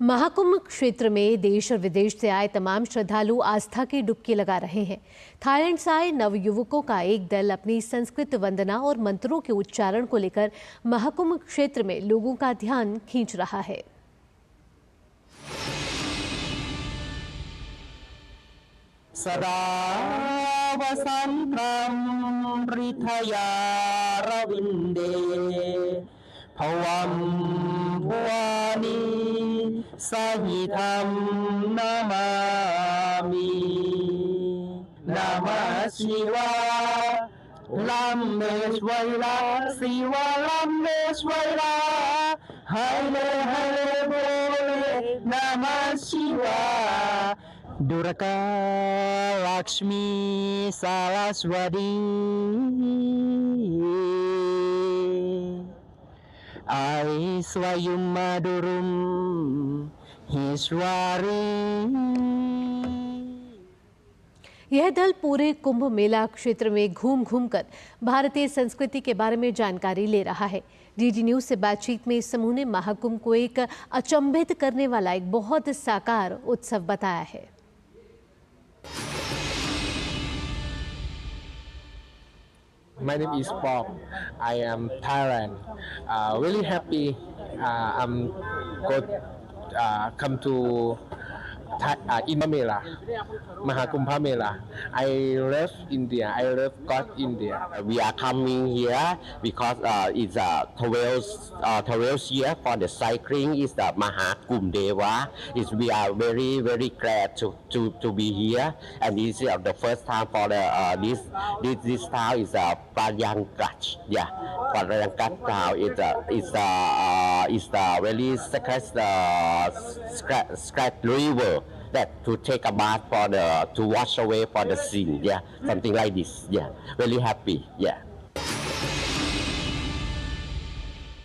महाकुंभ क्षेत्र में देश और विदेश से आए तमाम श्रद्धालु आस्था की डुबकी लगा रहे हैं। थाईलैंड से आए नवयुवकों का एक दल अपनी संस्कृत वंदना और मंत्रों के उच्चारण को लेकर महाकुंभ क्षेत्र में लोगों का ध्यान खींच रहा है। सदा वसंतं पृथया रविंदे भवं भुवानि सहितं नमामि नमः शिवाय लम्बेश्वरा शिव लम्बेश्वरा हरे हरे बोले नमः शिवाय दुर्गा लक्ष्मी सरस्वती ऐश्वर्यं मधुरं ईश्वरी। यह दल पूरे कुंभ मेला क्षेत्र में घूम घूम कर भारतीय संस्कृति के बारे में जानकारी ले रहा है। डीडी न्यूज से बातचीत में इस समूह ने महाकुंभ को एक अचंभित करने वाला एक बहुत साकार उत्सव बताया है। My name is Bob. I am Thailand. Really happy. I'm good. Come to India Mela, MahaKumbh Mela. I love India. I love God India. We are coming here because it's a 12th year for the cycling. Is the MahaKumbh Deva. We are very glad to be here, and this is the first time for the this town is Prayangat. Yeah, Prayangat town is the very sacred river that to take a bath for to wash away for the sin. Yeah, something like this. Yeah, very happy. Yeah.